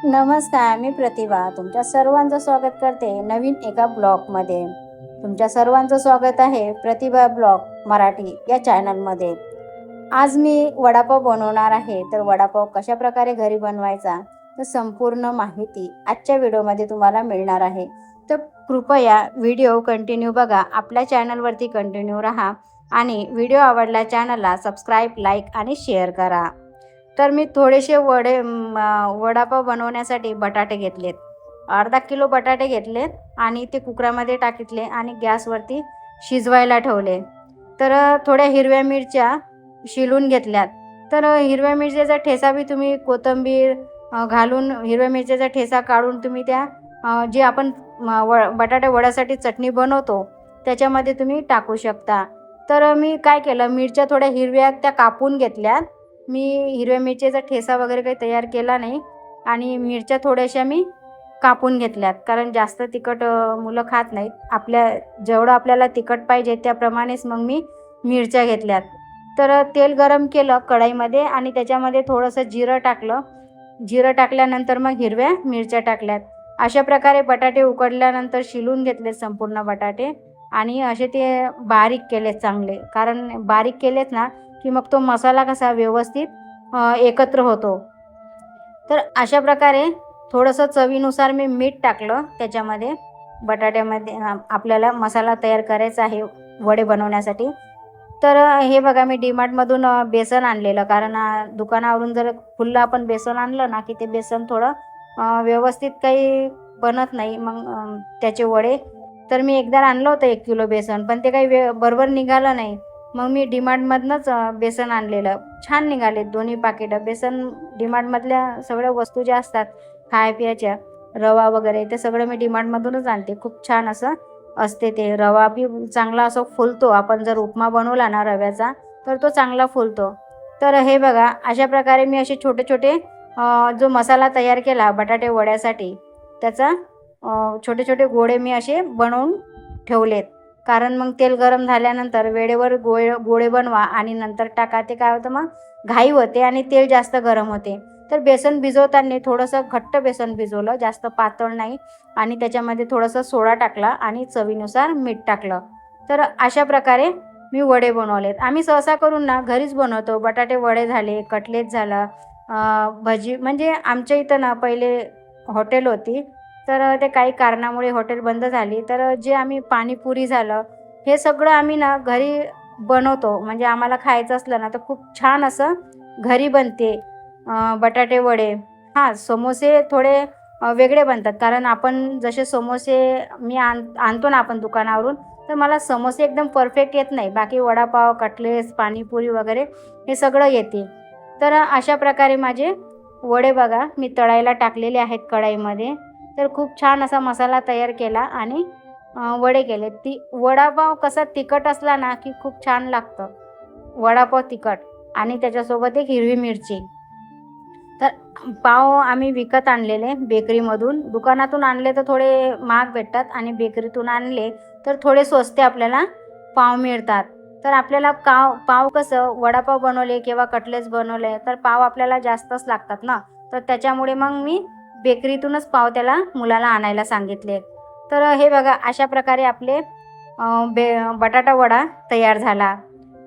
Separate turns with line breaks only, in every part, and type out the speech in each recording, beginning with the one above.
नमस्कार, मी प्रतिभा तुमच्या सर्वांचं स्वागत करते नवीन एका ब्लॉगमध्ये. तुमच्या सर्वांचं स्वागत आहे प्रतिभा ब्लॉग मराठी या चॅनलमध्ये. आज मी वडापाव बनवणार आहे. तर वडापाव कशा प्रकारे घरी बनवायचा तर संपूर्ण माहिती आजच्या व्हिडिओमध्ये तुम्हाला मिळणार आहे. तर कृपया व्हिडिओ कंटिन्यू बघा. आपल्या चॅनलवरती कंटिन्यू राहा आणि व्हिडिओ आवडला चॅनलला सबस्क्राईब, लाईक आणि शेअर करा. तर मी थोडेसे वडापाव बनवण्यासाठी बटाटे घेतलेत. अर्धा किलो बटाटे घेतलेत आणि ते कुकरामध्ये टाकितले आणि गॅसवरती शिजवायला ठेवले. तर थोड्या हिरव्या मिरच्या शिलून घेतल्यात. तर हिरव्या मिरच्याचा ठेसा बी तुम्ही कोथिंबीर घालून हिरव्या मिरच्याचा ठेसा काढून तुम्ही त्या जे आपण बटाटे वड्यासाठी चटणी बनवतो त्याच्यामध्ये तुम्ही टाकू शकता. तर मी काय केलं, मिरच्या थोड्या हिरव्या त्या कापून घेतल्या. मी हिरव्या मिरचीचा ठेसा वगैरे काही तयार केला नाही आणि मिरच्या थोड्याशा मी कापून घेतल्यात, कारण जास्त तिखट मुलं खात नाहीत. जेवढं आपल्याला तिखट पाहिजे त्याप्रमाणेच मग मी मिरच्या घेतल्यात. तर तेल गरम केलं कढईमध्ये आणि त्याच्यामध्ये थोडंसं जिरं टाकलं. जिरं टाकल्यानंतर मग हिरव्या मिरच्या टाकल्यात. अशा प्रकारे बटाटे उकडल्यानंतर शिलून घेतले संपूर्ण बटाटे आणि असे ते बारीक केलेत चांगले, कारण बारीक केलेत ना की मग तो मसाला कसा व्यवस्थित एकत्र होतो. तर अशा प्रकारे थोडंसं चवीनुसार मी मीठ टाकलं त्याच्यामध्ये. बटाट्यामध्ये आपल्याला मसाला तयार करायचा आहे वडे बनवण्यासाठी. तर हे बघा, मी डीमार्टमधून बेसन आणलेलं, कारण दुकानावरून जर खुल्लं आपण बेसन आणलं ना की ते बेसन थोडं व्यवस्थित काही बनत नाही मग त्याचे वडे. तर मी एकदा आणलं होतं 1 किलो बेसन, पण ते काही बरोबर निघालं नाही. मग मी डीमार्टमधनंच बेसन आणलेलं. छान निघाले दोन्ही पाकिटं. बेसन डीमार्टमधल्या सगळ्या वस्तू ज्या असतात खायपियाच्या, रवा वगैरे, ते सगळं मी डीमार्टमधूनच आणते. खूप छान असं असते ते. रवा बी चांगला असं फुलतो. आपण जर उपमा बनवला ना रव्याचा तर तो चांगला फुलतो. तर हे बघा, अशा प्रकारे मी असे छोटे छोटे जो मसाला तयार केला बटाटे वड्यासाठी त्याचा छोटे छोटे गोळे मी असे बनवून ठेवलेत. कारण मग तेल गरम झाल्यानंतर वेळेवर गोळे बनवा आणि नंतर टाका. ते काय होतं, मग घाई होते आणि तेल जास्त गरम होते. तर बेसन भिजवताना थोडंसं घट्ट बेसन भिजवलं, जास्त पातळ नाही, आणि त्याच्यामध्ये थोडंसं सोडा टाकला आणि चवीनुसार मीठ टाकलं. तर अशा प्रकारे मी वडे बनवलेत. आम्ही सहसा करून ना घरीच बनवतो. बटाटे वडे झाले, कटलेट झालं, भजी. म्हणजे आमच्या इथं ना पहिले हॉटेल होती, तर ते काही कारणामुळे हॉटेल बंद झाली. तर जे आम्ही पाणीपुरी झालं हे सगळं आम्ही ना घरी बनवतो. म्हणजे आम्हाला खायचं असलं ना तर खूप छान असं घरी बनते बटाटे वडे. हां, समोसे थोडे वेगळे बनतात, कारण आपण जसे समोसे मी आणतो ना आपण दुकानावरून, तर मला समोसे एकदम परफेक्ट येत नाही. बाकी वडापाव, कटलेट्स, पाणीपुरी वगैरे हे सगळं येते. तर अशा प्रकारे माझे वडे बघा मी तळायला टाकलेले आहेत कढईमध्ये. तर खूप छान असा मसाला तयार केला आणि वडे केले. वडापाव कसा तिखट असला ना की खूप छान लागतं. वडापाव तिखट आणि त्याच्यासोबत एक हिरवी मिरची. तर पाव आम्ही विकत आणलेले बेकरीमधून. दुकानातून आणले तर थोडे महाग भेटतात आणि बेकरीतून आणले तर थोडे स्वस्ते आपल्याला पाव मिळतात. तर आपल्याला पाव कसं वडापाव बनवले किंवा कटलेट्स बनवले तर पाव आपल्याला जास्तच लागतात ना. तर त्याच्यामुळे मग मी बेकरीतूनच पाव त्याला मुलाला आणायला सांगितले. तर हे बघा, अशा प्रकारे आपले बटाटा वडा तयार झाला.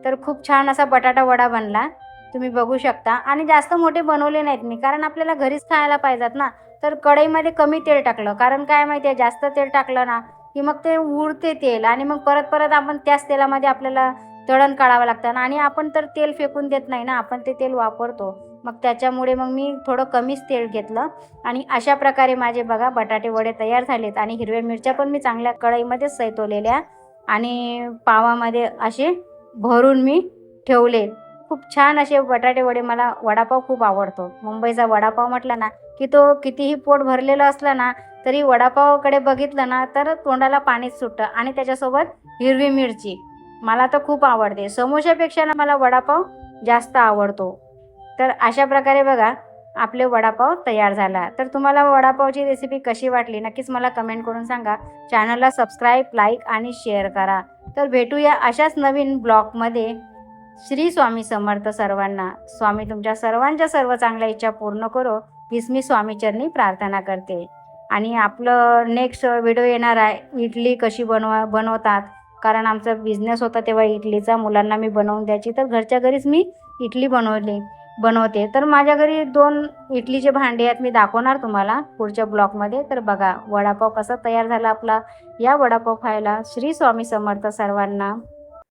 तर खूप छान असा बटाटा वडा बनला, तुम्ही बघू शकता. आणि जास्त मोठे बनवले नाहीत मी, कारण आपल्याला घरीच खायला पाहिजेत ना. तर कढईमध्ये कमी तेल टाकलं, कारण काय माहिती आहे, जास्त तेल टाकलं ना की मग ते उडते तेल आणि मग परत परत आपण त्याच तेलामध्ये आपल्याला तळण काढावं लागतं ना. आणि आपण तर तेल फेकून देत नाही ना, आपण ते तेल वापरतो. मग त्याच्यामुळे मग मी थोडं कमीच तेल घेतलं. आणि अशा प्रकारे माझे बघा बटाटे वडे तयार झालेत. आणि हिरव्या मिरच्या पण मी चांगल्या कढईमध्येच सैतवलेल्या आणि पावामध्ये असे भरून मी ठेवले. खूप छान असे बटाटे वडे. मला वडापाव खूप आवडतो. मुंबईचा वडापाव म्हटला ना की तो कितीही पोट भरलेलं असलं ना तरी वडापावकडे बघितलं ना तर तोंडाला पाणीच सुटतं. आणि त्याच्यासोबत हिरवी मिरची मला तर खूप आवडते. समोशापेक्षा ना मला वडापाव जास्त आवडतो. तर अशा प्रकारे बघा आपले वडापाव तयार झाला. तर तुम्हाला वडापावची रेसिपी कशी वाटली नक्कीच मला कमेंट करून सांगा. चॅनलला सबस्क्राईब, लाईक आणि शेअर करा. तर भेटूया अशाच नवीन ब्लॉगमध्ये. श्री स्वामी समर्थ सर्वांना. स्वामी तुमच्या सर्वांच्या सर्व चांगल्या इच्छा पूर्ण करो. हीच मी स्वामीचरणी प्रार्थना करते. आणि आपलं नेक्स्ट व्हिडिओ येणार आहे इडली कशी बनवतात, कारण आमचा बिझनेस होता तेव्हा इडलीचा, मुलांना मी बनवून द्यायची, तर घरच्या घरीच मी इडली बनवते. तर माझ्या घरी 2 इडलीचे भांडे आहेत, मी दाखवणार तुम्हाला पुढच्या ब्लॉगमध्ये. तर बघा वडापाव कसा तयार झाला आपला. या वडापाव खायला. श्री स्वामी समर्थ सर्वांना.